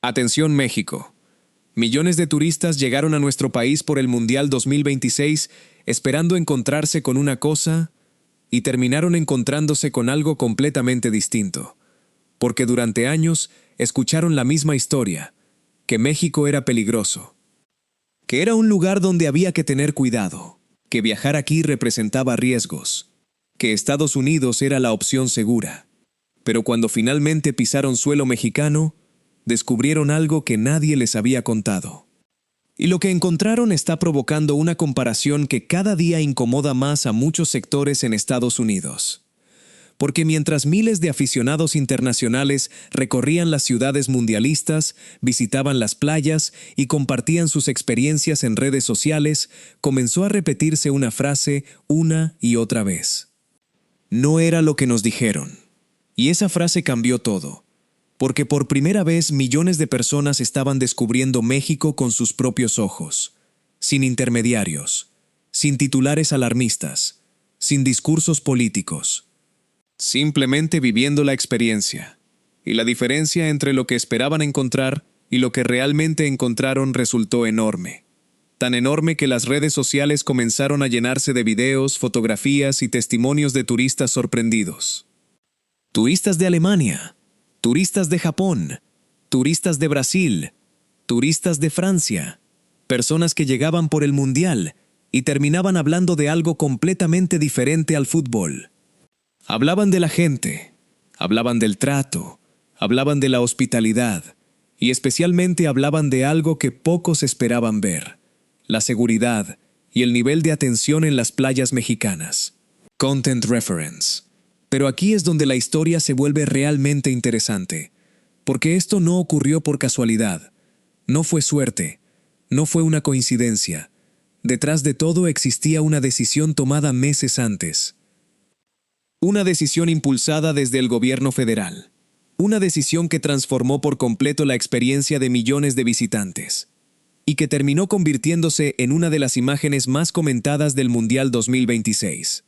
Atención México. Millones de turistas llegaron a nuestro país por el Mundial 2026 esperando encontrarse con una cosa y terminaron encontrándose con algo completamente distinto. Porque durante años escucharon la misma historia, que México era peligroso, que era un lugar donde había que tener cuidado, que viajar aquí representaba riesgos, que Estados Unidos era la opción segura. Pero cuando finalmente pisaron suelo mexicano, descubrieron algo que nadie les había contado. Y lo que encontraron está provocando una comparación que cada día incomoda más a muchos sectores en Estados Unidos. Porque mientras miles de aficionados internacionales recorrían las ciudades mundialistas, visitaban las playas y compartían sus experiencias en redes sociales, comenzó a repetirse una frase una y otra vez. No era lo que nos dijeron. Y esa frase cambió todo. Porque por primera vez millones de personas estaban descubriendo México con sus propios ojos, sin intermediarios, sin titulares alarmistas, sin discursos políticos, simplemente viviendo la experiencia. Y la diferencia entre lo que esperaban encontrar y lo que realmente encontraron resultó enorme. Tan enorme que las redes sociales comenzaron a llenarse de videos, fotografías y testimonios de turistas sorprendidos. Turistas de Alemania, turistas de Japón, turistas de Brasil, turistas de Francia, personas que llegaban por el Mundial y terminaban hablando de algo completamente diferente al fútbol. Hablaban de la gente, hablaban del trato, hablaban de la hospitalidad y especialmente hablaban de algo que pocos esperaban ver, la seguridad y el nivel de atención en las playas mexicanas. Content reference. Pero aquí es donde la historia se vuelve realmente interesante, porque esto no ocurrió por casualidad, no fue suerte, no fue una coincidencia. Detrás de todo existía una decisión tomada meses antes. Una decisión impulsada desde el gobierno federal. Una decisión que transformó por completo la experiencia de millones de visitantes. Y que terminó convirtiéndose en una de las imágenes más comentadas del Mundial 2026.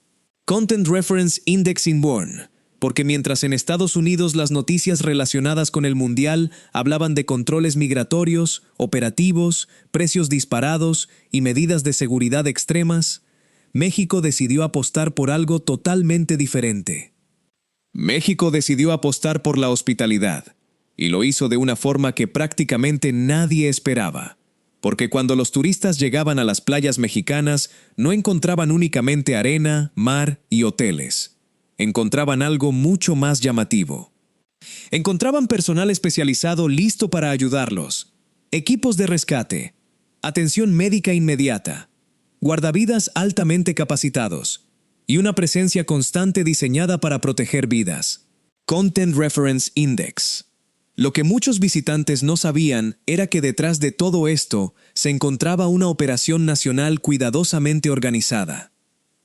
Content Reference Index Inborn, porque mientras en Estados Unidos las noticias relacionadas con el Mundial hablaban de controles migratorios, operativos, precios disparados y medidas de seguridad extremas, México decidió apostar por algo totalmente diferente. México decidió apostar por la hospitalidad, y lo hizo de una forma que prácticamente nadie esperaba. Porque cuando los turistas llegaban a las playas mexicanas, no encontraban únicamente arena, mar y hoteles. Encontraban algo mucho más llamativo. Encontraban personal especializado listo para ayudarlos, equipos de rescate, atención médica inmediata, guardavidas altamente capacitados y una presencia constante diseñada para proteger vidas. Content Reference Index. Lo que muchos visitantes no sabían era que detrás de todo esto se encontraba una operación nacional cuidadosamente organizada.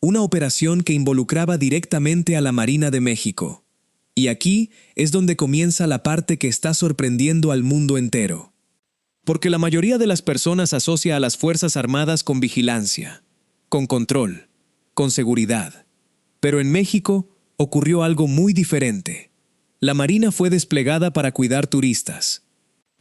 Una operación que involucraba directamente a la Marina de México. Y aquí es donde comienza la parte que está sorprendiendo al mundo entero. Porque la mayoría de las personas asocia a las Fuerzas Armadas con vigilancia, con control, con seguridad. Pero en México ocurrió algo muy diferente. La Marina fue desplegada para cuidar turistas,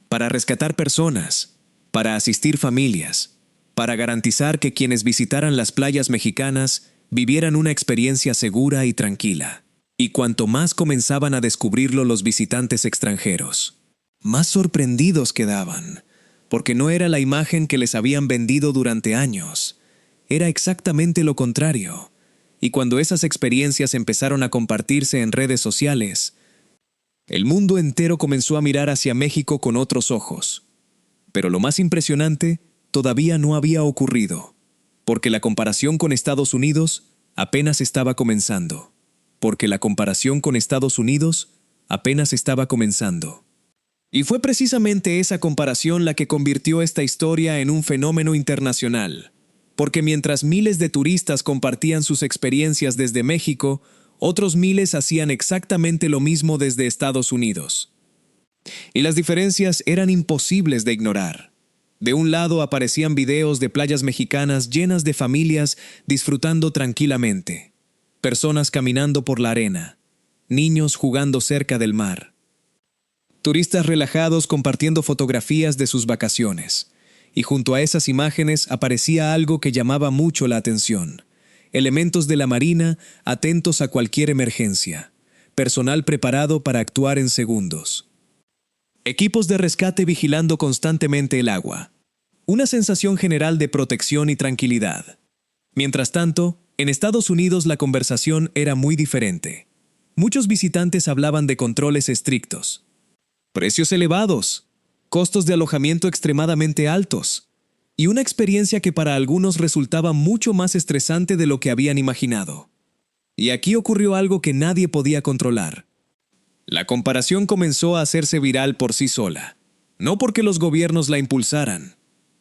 para rescatar personas, para asistir familias, para garantizar que quienes visitaran las playas mexicanas vivieran una experiencia segura y tranquila. Y cuanto más comenzaban a descubrirlo los visitantes extranjeros, más sorprendidos quedaban, porque no era la imagen que les habían vendido durante años. Era exactamente lo contrario. Y cuando esas experiencias empezaron a compartirse en redes sociales, el mundo entero comenzó a mirar hacia México con otros ojos. Pero lo más impresionante todavía no había ocurrido, porque la comparación con Estados Unidos apenas estaba comenzando. Porque la comparación con Estados Unidos apenas estaba comenzando. Y fue precisamente esa comparación la que convirtió esta historia en un fenómeno internacional. Porque mientras miles de turistas compartían sus experiencias desde México, otros miles hacían exactamente lo mismo desde Estados Unidos. Y las diferencias eran imposibles de ignorar. De un lado aparecían videos de playas mexicanas llenas de familias disfrutando tranquilamente, personas caminando por la arena, niños jugando cerca del mar. Turistas relajados compartiendo fotografías de sus vacaciones. Y junto a esas imágenes aparecía algo que llamaba mucho la atención. Elementos de la Marina atentos a cualquier emergencia. Personal preparado para actuar en segundos. Equipos de rescate vigilando constantemente el agua. Una sensación general de protección y tranquilidad. Mientras tanto, en Estados Unidos la conversación era muy diferente. Muchos visitantes hablaban de controles estrictos. Precios elevados. Costos de alojamiento extremadamente altos. Y una experiencia que para algunos resultaba mucho más estresante de lo que habían imaginado. Y aquí ocurrió algo que nadie podía controlar. La comparación comenzó a hacerse viral por sí sola. No porque los gobiernos la impulsaran.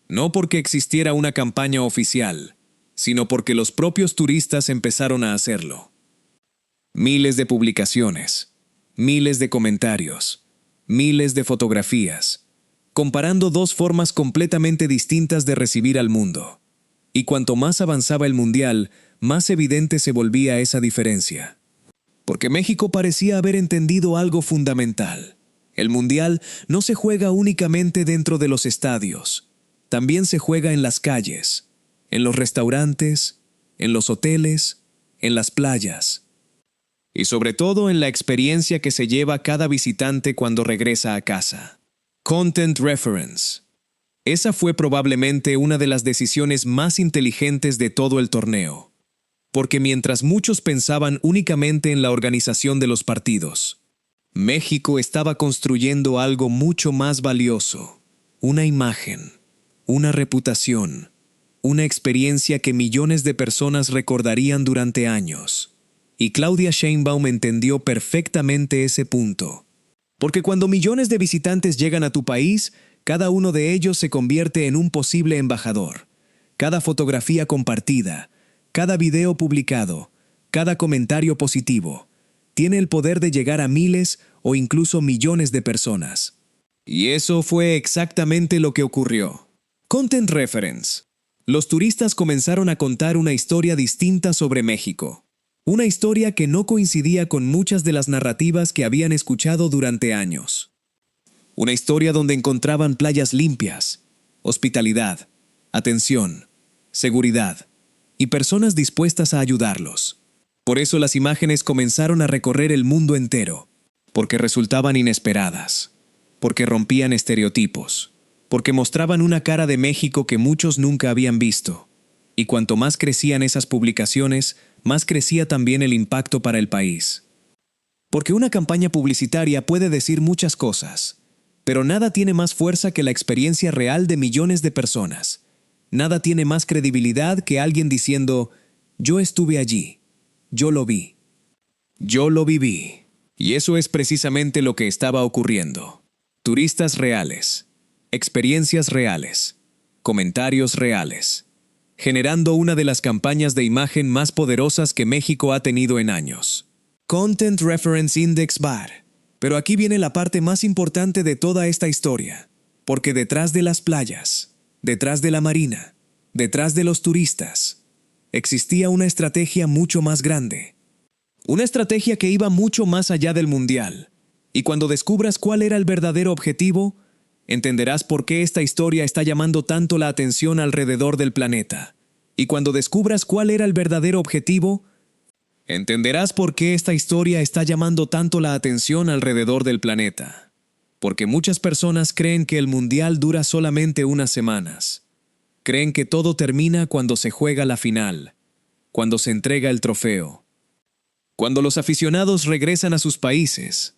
No porque existiera una campaña oficial, sino porque los propios turistas empezaron a hacerlo. Miles de publicaciones, miles de comentarios, miles de fotografías, comparando dos formas completamente distintas de recibir al mundo. Y cuanto más avanzaba el mundial, más evidente se volvía esa diferencia. Porque México parecía haber entendido algo fundamental. El mundial no se juega únicamente dentro de los estadios. También se juega en las calles, en los restaurantes, en los hoteles, en las playas. Y sobre todo en la experiencia que se lleva cada visitante cuando regresa a casa. Content Reference. Esa fue probablemente una de las decisiones más inteligentes de todo el torneo. Porque mientras muchos pensaban únicamente en la organización de los partidos, México estaba construyendo algo mucho más valioso. Una imagen, una reputación, una experiencia que millones de personas recordarían durante años. Y Claudia Sheinbaum entendió perfectamente ese punto. Porque cuando millones de visitantes llegan a tu país, cada uno de ellos se convierte en un posible embajador. Cada fotografía compartida, cada video publicado, cada comentario positivo, tiene el poder de llegar a miles o incluso millones de personas. Y eso fue exactamente lo que ocurrió. Content Reference. Los turistas comenzaron a contar una historia distinta sobre México. Una historia que no coincidía con muchas de las narrativas que habían escuchado durante años. Una historia donde encontraban playas limpias, hospitalidad, atención, seguridad y personas dispuestas a ayudarlos. Por eso las imágenes comenzaron a recorrer el mundo entero, porque resultaban inesperadas, porque rompían estereotipos, porque mostraban una cara de México que muchos nunca habían visto. Y cuanto más crecían esas publicaciones, más crecía también el impacto para el país. Porque una campaña publicitaria puede decir muchas cosas, pero nada tiene más fuerza que la experiencia real de millones de personas. Nada tiene más credibilidad que alguien diciendo, yo estuve allí, yo lo vi, yo lo viví. Y eso es precisamente lo que estaba ocurriendo. Turistas reales, experiencias reales, comentarios reales, generando una de las campañas de imagen más poderosas que México ha tenido en años. Content Reference Index BAR. Pero aquí viene la parte más importante de toda esta historia, porque detrás de las playas, detrás de la marina, detrás de los turistas, existía una estrategia mucho más grande. Una estrategia que iba mucho más allá del mundial. Y cuando descubras cuál era el verdadero objetivo, entenderás por qué esta historia está llamando tanto la atención alrededor del planeta. Y cuando descubras cuál era el verdadero objetivo, entenderás por qué esta historia está llamando tanto la atención alrededor del planeta. Porque muchas personas creen que el mundial dura solamente unas semanas. Creen que todo termina cuando se juega la final, cuando se entrega el trofeo, cuando los aficionados regresan a sus países.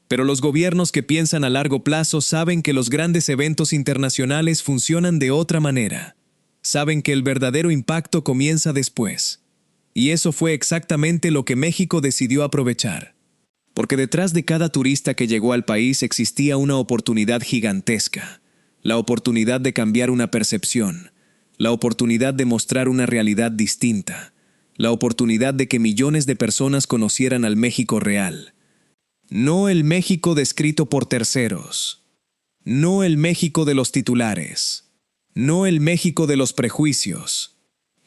Pero los gobiernos que piensan a largo plazo saben que los grandes eventos internacionales funcionan de otra manera. Saben que el verdadero impacto comienza después. Y eso fue exactamente lo que México decidió aprovechar. Porque detrás de cada turista que llegó al país existía una oportunidad gigantesca. La oportunidad de cambiar una percepción. La oportunidad de mostrar una realidad distinta. La oportunidad de que millones de personas conocieran al México real. No el México descrito por terceros. No el México de los titulares. No el México de los prejuicios.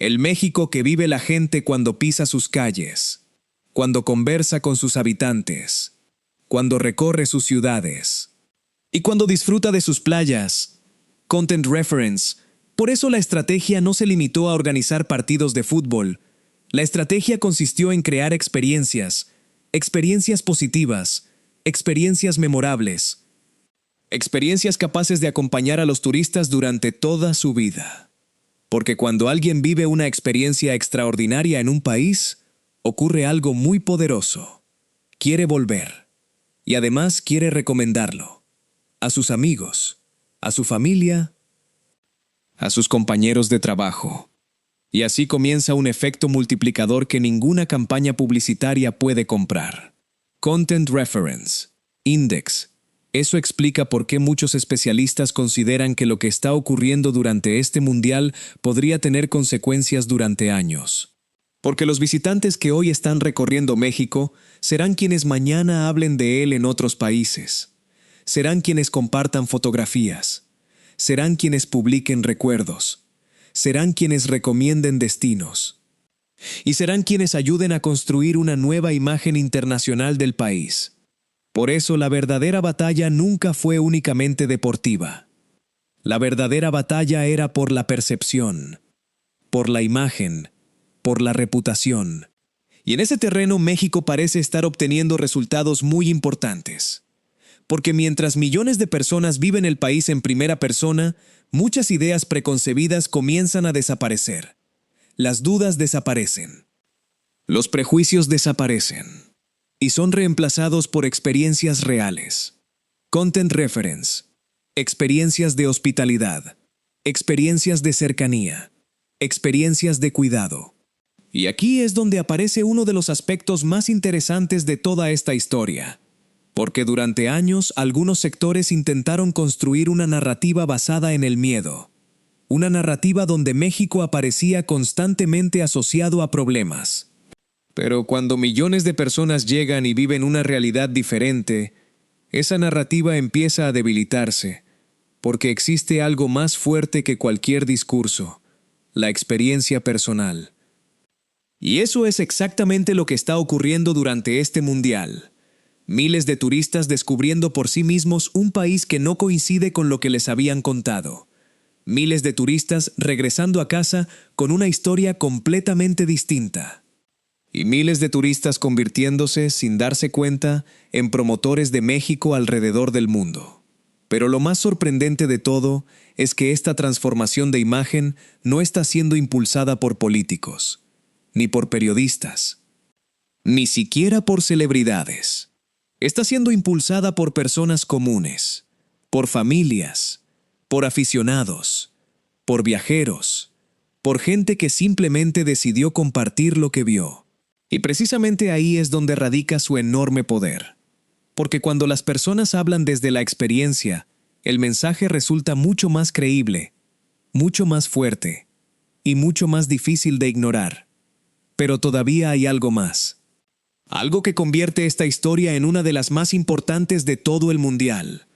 El México que vive la gente cuando pisa sus calles, cuando conversa con sus habitantes, cuando recorre sus ciudades, Y cuando disfruta de sus playas, Content Reference. Por eso la estrategia no se limitó a organizar partidos de fútbol. La estrategia consistió en crear experiencias positivas, experiencias memorables, experiencias capaces de acompañar a los turistas durante toda su vida. Porque cuando alguien vive una experiencia extraordinaria en un país, ocurre algo muy poderoso. Quiere volver. Y además quiere recomendarlo. A sus amigos, a su familia, a sus compañeros de trabajo. Y así comienza un efecto multiplicador que ninguna campaña publicitaria puede comprar. Content Reference, Index. Eso explica por qué muchos especialistas consideran que lo que está ocurriendo durante este mundial podría tener consecuencias durante años. Porque los visitantes que hoy están recorriendo México serán quienes mañana hablen de él en otros países. Serán quienes compartan fotografías. Serán quienes publiquen recuerdos. Serán quienes recomienden destinos. Y serán quienes ayuden a construir una nueva imagen internacional del país. Por eso la verdadera batalla nunca fue únicamente deportiva. La verdadera batalla era por la percepción, por la imagen, por la reputación. Y en ese terreno México parece estar obteniendo resultados muy importantes. Porque mientras millones de personas viven el país en primera persona, muchas ideas preconcebidas comienzan a desaparecer. Las dudas desaparecen. Los prejuicios desaparecen. Y son reemplazados por experiencias reales. Content Reference. Experiencias de hospitalidad. Experiencias de cercanía. Experiencias de cuidado. Y aquí es donde aparece uno de los aspectos más interesantes de toda esta historia. Porque durante años algunos sectores intentaron construir una narrativa basada en el miedo. Una narrativa donde México aparecía constantemente asociado a problemas. Pero cuando millones de personas llegan y viven una realidad diferente, esa narrativa empieza a debilitarse, porque existe algo más fuerte que cualquier discurso, la experiencia personal. Y eso es exactamente lo que está ocurriendo durante este mundial. Miles de turistas descubriendo por sí mismos un país que no coincide con lo que les habían contado. Miles de turistas regresando a casa con una historia completamente distinta. Y miles de turistas convirtiéndose, sin darse cuenta, en promotores de México alrededor del mundo. Pero lo más sorprendente de todo es que esta transformación de imagen no está siendo impulsada por políticos, ni por periodistas, ni siquiera por celebridades. Está siendo impulsada por personas comunes, por familias, por aficionados, por viajeros, por gente que simplemente decidió compartir lo que vio. Y precisamente ahí es donde radica su enorme poder. Porque cuando las personas hablan desde la experiencia, el mensaje resulta mucho más creíble, mucho más fuerte y mucho más difícil de ignorar. Pero todavía hay algo más. Algo que convierte esta historia en una de las más importantes de todo el mundial.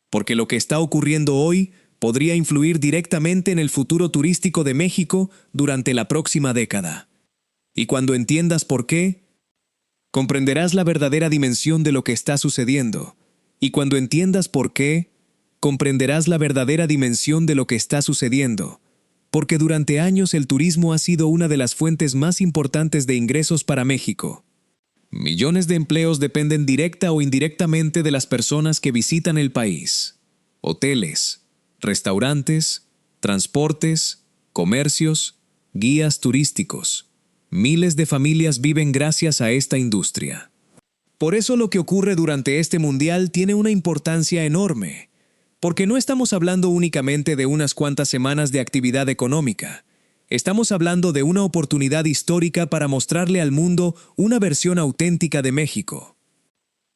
Porque lo que está ocurriendo hoy podría influir directamente en el futuro turístico de México durante la próxima década. Y cuando entiendas por qué, comprenderás la verdadera dimensión de lo que está sucediendo. Y cuando entiendas por qué, comprenderás la verdadera dimensión de lo que está sucediendo. Porque durante años el turismo ha sido una de las fuentes más importantes de ingresos para México. Millones de empleos dependen directa o indirectamente de las personas que visitan el país. Hoteles, restaurantes, transportes, comercios, guías turísticos. Miles de familias viven gracias a esta industria. Por eso lo que ocurre durante este mundial tiene una importancia enorme, porque no estamos hablando únicamente de unas cuantas semanas de actividad económica. Estamos hablando de una oportunidad histórica para mostrarle al mundo una versión auténtica de México.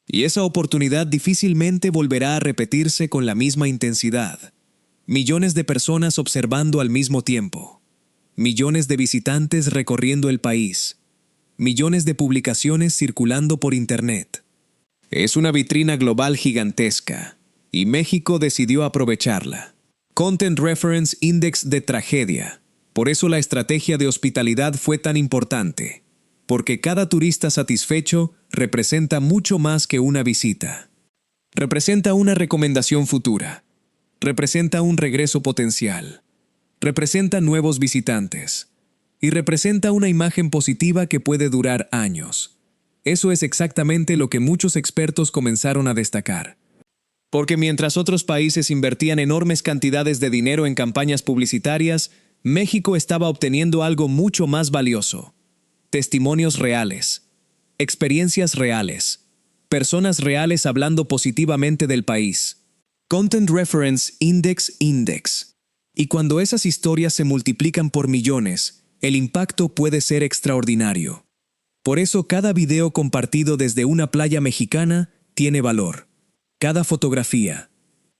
Y esa oportunidad difícilmente volverá a repetirse con la misma intensidad. Millones de personas observando al mismo tiempo. Millones de visitantes recorriendo el país. Millones de publicaciones circulando por Internet. Es una vitrina global gigantesca, y México decidió aprovecharla. Content Reference Index de tragedia. Por eso la estrategia de hospitalidad fue tan importante, porque cada turista satisfecho representa mucho más que una visita. Representa una recomendación futura. Representa un regreso potencial. Representa nuevos visitantes. Y representa una imagen positiva que puede durar años. Eso es exactamente lo que muchos expertos comenzaron a destacar. Porque mientras otros países invertían enormes cantidades de dinero en campañas publicitarias, México estaba obteniendo algo mucho más valioso. Testimonios reales. Experiencias reales. Personas reales hablando positivamente del país. Content Reference Index. Y cuando esas historias se multiplican por millones, el impacto puede ser extraordinario. Por eso cada video compartido desde una playa mexicana tiene valor. Cada fotografía,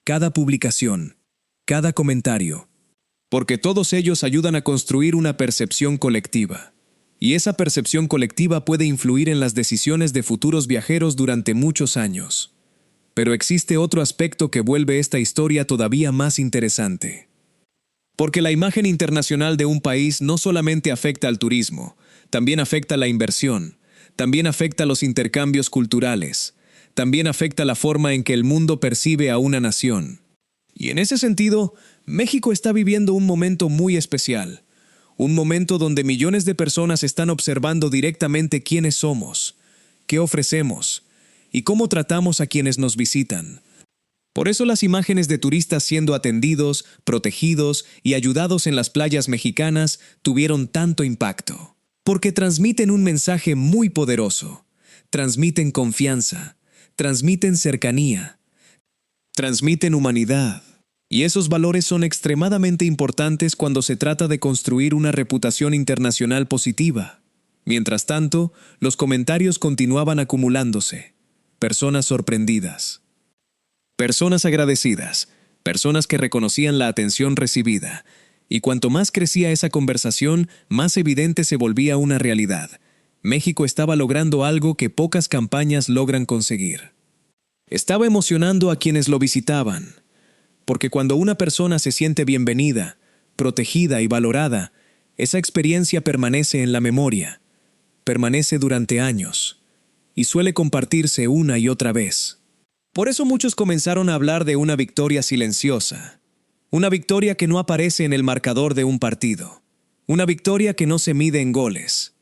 cada publicación, cada comentario. Porque todos ellos ayudan a construir una percepción colectiva. Y esa percepción colectiva puede influir en las decisiones de futuros viajeros durante muchos años. Pero existe otro aspecto que vuelve esta historia todavía más interesante. Porque la imagen internacional de un país no solamente afecta al turismo, también afecta la inversión, también afecta los intercambios culturales, también afecta la forma en que el mundo percibe a una nación. Y en ese sentido, México está viviendo un momento muy especial. Un momento donde millones de personas están observando directamente quiénes somos, qué ofrecemos y cómo tratamos a quienes nos visitan. Por eso las imágenes de turistas siendo atendidos, protegidos y ayudados en las playas mexicanas tuvieron tanto impacto. Porque transmiten un mensaje muy poderoso. Transmiten confianza. Transmiten cercanía. Transmiten humanidad. Y esos valores son extremadamente importantes cuando se trata de construir una reputación internacional positiva. Mientras tanto, los comentarios continuaban acumulándose. Personas sorprendidas. Personas agradecidas, personas que reconocían la atención recibida. Y cuanto más crecía esa conversación, más evidente se volvía una realidad. México estaba logrando algo que pocas campañas logran conseguir. Estaba emocionando a quienes lo visitaban. Porque cuando una persona se siente bienvenida, protegida y valorada, esa experiencia permanece en la memoria. Permanece durante años. Y suele compartirse una y otra vez. Por eso muchos comenzaron a hablar de una victoria silenciosa. Una victoria que no aparece en el marcador de un partido. Una victoria que no se mide en goles,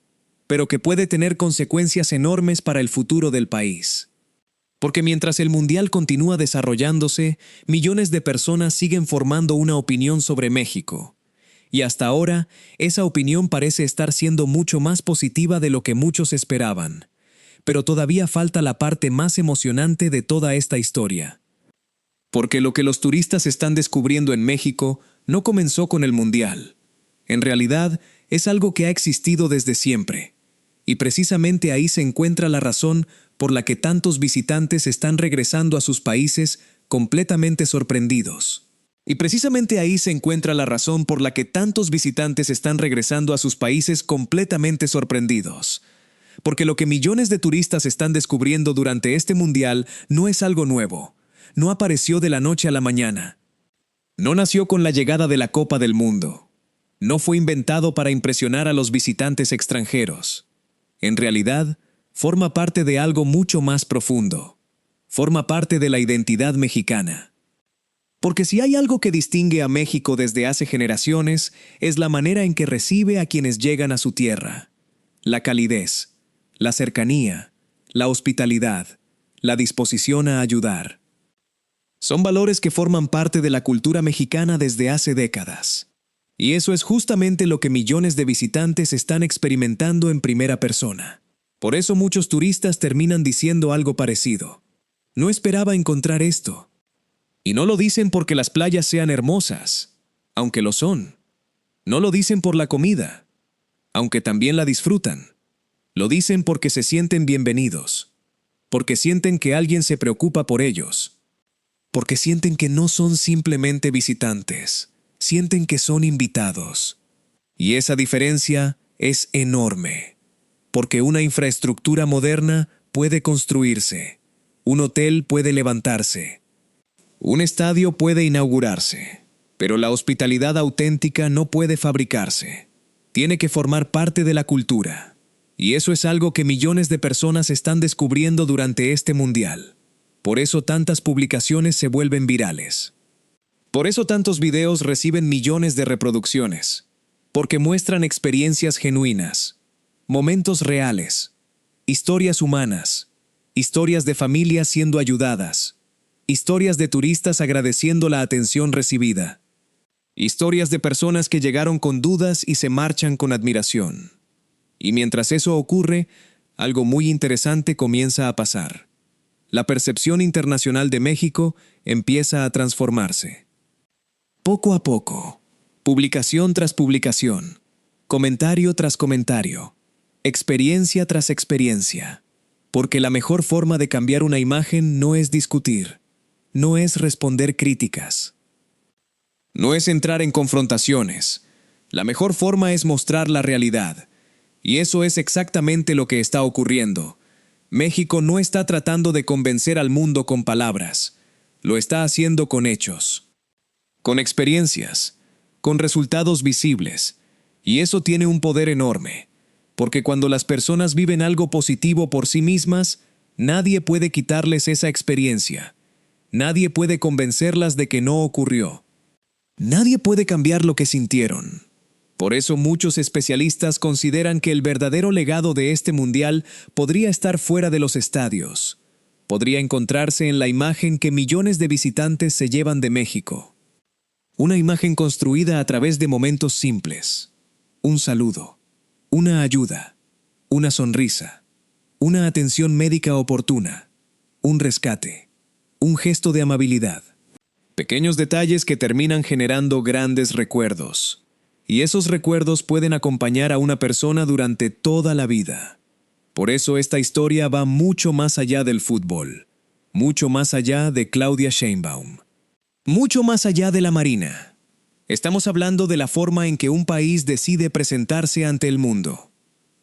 pero que puede tener consecuencias enormes para el futuro del país. Porque mientras el Mundial continúa desarrollándose, millones de personas siguen formando una opinión sobre México. Y hasta ahora, esa opinión parece estar siendo mucho más positiva de lo que muchos esperaban. Pero todavía falta la parte más emocionante de toda esta historia. Porque lo que los turistas están descubriendo en México no comenzó con el Mundial. En realidad, es algo que ha existido desde siempre. Y precisamente ahí se encuentra la razón por la que tantos visitantes están regresando a sus países completamente sorprendidos. Y precisamente ahí se encuentra la razón por la que tantos visitantes están regresando a sus países completamente sorprendidos. Porque lo que millones de turistas están descubriendo durante este Mundial no es algo nuevo. No apareció de la noche a la mañana. No nació con la llegada de la Copa del Mundo. No fue inventado para impresionar a los visitantes extranjeros. En realidad, forma parte de algo mucho más profundo. Forma parte de la identidad mexicana. Porque si hay algo que distingue a México desde hace generaciones, es la manera en que recibe a quienes llegan a su tierra. La calidez, la cercanía, la hospitalidad, la disposición a ayudar. Son valores que forman parte de la cultura mexicana desde hace décadas. Y eso es justamente lo que millones de visitantes están experimentando en primera persona. Por eso muchos turistas terminan diciendo algo parecido. No esperaba encontrar esto. Y no lo dicen porque las playas sean hermosas, aunque lo son. No lo dicen por la comida, aunque también la disfrutan. Lo dicen porque se sienten bienvenidos, porque sienten que alguien se preocupa por ellos, porque sienten que no son simplemente visitantes, sienten que son invitados. Y esa diferencia es enorme, porque una infraestructura moderna puede construirse, un hotel puede levantarse, un estadio puede inaugurarse, pero la hospitalidad auténtica no puede fabricarse. Tiene que formar parte de la cultura. Y eso es algo que millones de personas están descubriendo durante este Mundial. Por eso tantas publicaciones se vuelven virales. Por eso tantos videos reciben millones de reproducciones. Porque muestran experiencias genuinas, momentos reales, historias humanas, historias de familias siendo ayudadas, historias de turistas agradeciendo la atención recibida, historias de personas que llegaron con dudas y se marchan con admiración. Y mientras eso ocurre, algo muy interesante comienza a pasar. La percepción internacional de México empieza a transformarse. Poco a poco, publicación tras publicación, comentario tras comentario, experiencia tras experiencia. Porque la mejor forma de cambiar una imagen no es discutir, no es responder críticas, no es entrar en confrontaciones. La mejor forma es mostrar la realidad. Y eso es exactamente lo que está ocurriendo. México no está tratando de convencer al mundo con palabras, lo está haciendo con hechos, con experiencias, con resultados visibles. Y eso tiene un poder enorme, porque cuando las personas viven algo positivo por sí mismas, nadie puede quitarles esa experiencia. Nadie puede convencerlas de que no ocurrió. Nadie puede cambiar lo que sintieron. Por eso muchos especialistas consideran que el verdadero legado de este mundial podría estar fuera de los estadios. Podría encontrarse en la imagen que millones de visitantes se llevan de México. Una imagen construida a través de momentos simples. Un saludo, una ayuda, una sonrisa, una atención médica oportuna, un rescate, un gesto de amabilidad. Pequeños detalles que terminan generando grandes recuerdos. Y esos recuerdos pueden acompañar a una persona durante toda la vida. Por eso esta historia va mucho más allá del fútbol, mucho más allá de Claudia Sheinbaum, mucho más allá de la Marina. Estamos hablando de la forma en que un país decide presentarse ante el mundo.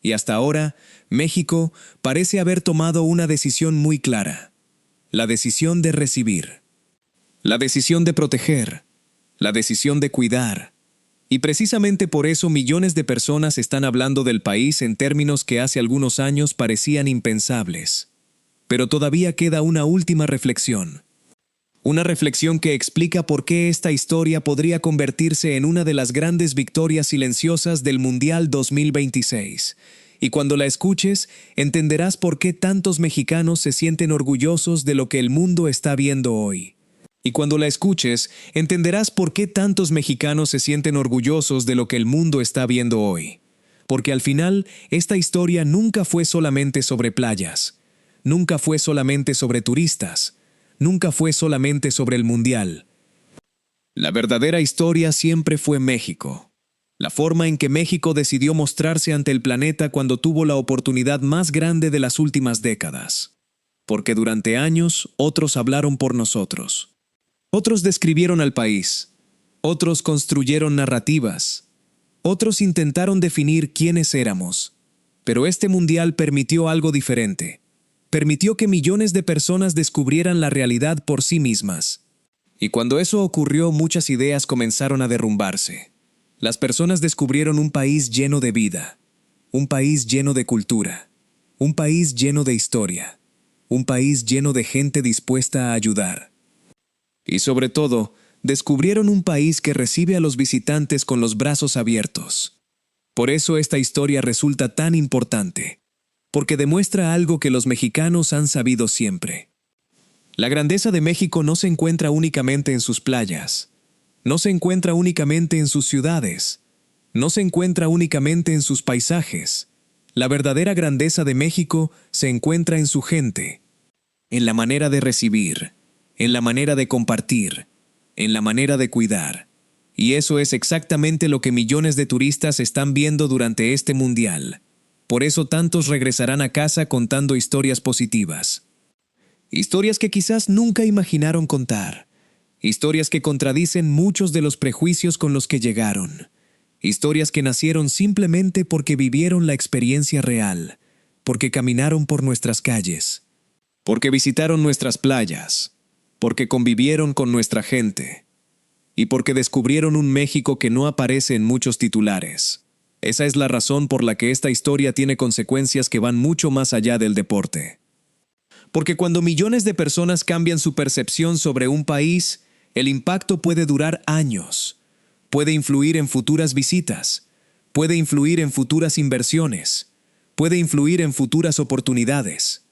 Y hasta ahora, México parece haber tomado una decisión muy clara. La decisión de recibir. La decisión de proteger. La decisión de cuidar. Y precisamente por eso millones de personas están hablando del país en términos que hace algunos años parecían impensables. Pero todavía queda una última reflexión. Una reflexión que explica por qué esta historia podría convertirse en una de las grandes victorias silenciosas del Mundial 2026. Y cuando la escuches, entenderás por qué tantos mexicanos se sienten orgullosos de lo que el mundo está viendo hoy. Y cuando la escuches, entenderás por qué tantos mexicanos se sienten orgullosos de lo que el mundo está viendo hoy. Porque al final, esta historia nunca fue solamente sobre playas, nunca fue solamente sobre turistas, nunca fue solamente sobre el mundial. La verdadera historia siempre fue México. La forma en que México decidió mostrarse ante el planeta cuando tuvo la oportunidad más grande de las últimas décadas. Porque durante años, otros hablaron por nosotros. Otros describieron al país, otros construyeron narrativas, otros intentaron definir quiénes éramos. Pero este mundial permitió algo diferente. Permitió que millones de personas descubrieran la realidad por sí mismas. Y cuando eso ocurrió, muchas ideas comenzaron a derrumbarse. Las personas descubrieron un país lleno de vida, un país lleno de cultura, un país lleno de historia, un país lleno de gente dispuesta a ayudar. Y sobre todo, descubrieron un país que recibe a los visitantes con los brazos abiertos. Por eso esta historia resulta tan importante, porque demuestra algo que los mexicanos han sabido siempre. La grandeza de México no se encuentra únicamente en sus playas, no se encuentra únicamente en sus ciudades, no se encuentra únicamente en sus paisajes. La verdadera grandeza de México se encuentra en su gente, en la manera de recibir, en la manera de compartir, en la manera de cuidar. Y eso es exactamente lo que millones de turistas están viendo durante este mundial. Por eso tantos regresarán a casa contando historias positivas. Historias que quizás nunca imaginaron contar. Historias que contradicen muchos de los prejuicios con los que llegaron. Historias que nacieron simplemente porque vivieron la experiencia real, porque caminaron por nuestras calles, porque visitaron nuestras playas, porque convivieron con nuestra gente y porque descubrieron un México que no aparece en muchos titulares. Esa es la razón por la que esta historia tiene consecuencias que van mucho más allá del deporte. Porque cuando millones de personas cambian su percepción sobre un país, el impacto puede durar años. Puede influir en futuras visitas, puede influir en futuras inversiones, puede influir en futuras oportunidades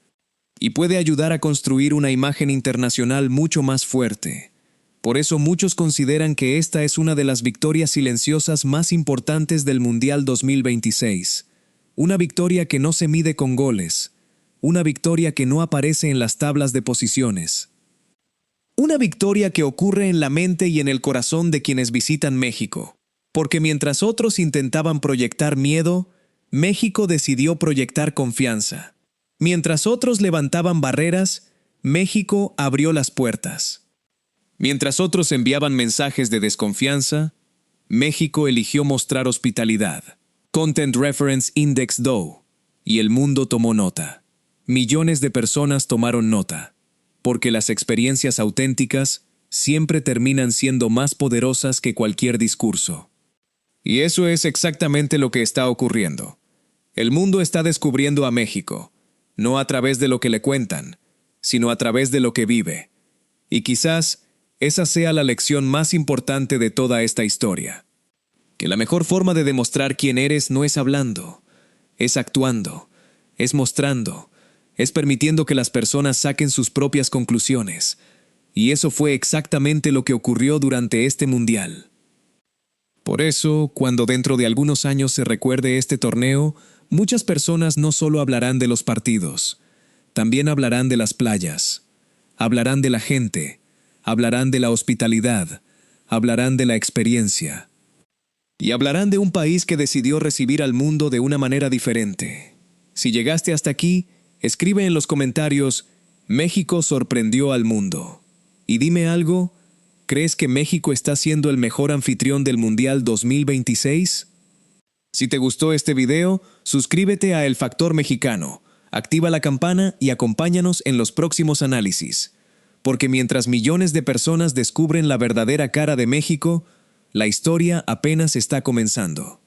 y puede ayudar a construir una imagen internacional mucho más fuerte. Por eso muchos consideran que esta es una de las victorias silenciosas más importantes del Mundial 2026. Una victoria que no se mide con goles, una victoria que no aparece en las tablas de posiciones. Una victoria que ocurre en la mente y en el corazón de quienes visitan México. Porque mientras otros intentaban proyectar miedo, México decidió proyectar confianza. Mientras otros levantaban barreras, México abrió las puertas. Mientras otros enviaban mensajes de desconfianza, México eligió mostrar hospitalidad. Content Reference Index DOE. Y el mundo tomó nota. Millones de personas tomaron nota. Porque las experiencias auténticas siempre terminan siendo más poderosas que cualquier discurso. Y eso es exactamente lo que está ocurriendo. El mundo está descubriendo a México, no a través de lo que le cuentan, sino a través de lo que vive. Y quizás esa sea la lección más importante de toda esta historia. Que la mejor forma de demostrar quién eres no es hablando, es actuando, es mostrando, es permitiendo que las personas saquen sus propias conclusiones. Y eso fue exactamente lo que ocurrió durante este mundial. Por eso, cuando dentro de algunos años se recuerde este torneo, muchas personas no solo hablarán de los partidos, también hablarán de las playas, hablarán de la gente, hablarán de la hospitalidad, hablarán de la experiencia. Y hablarán de un país que decidió recibir al mundo de una manera diferente. Si llegaste hasta aquí, escribe en los comentarios, México sorprendió al mundo. Y dime algo, ¿crees que México está siendo el mejor anfitrión del Mundial 2026? Si te gustó este video, suscríbete a El Factor Mexicano, activa la campana y acompáñanos en los próximos análisis. Porque mientras millones de personas descubren la verdadera cara de México, la historia apenas está comenzando.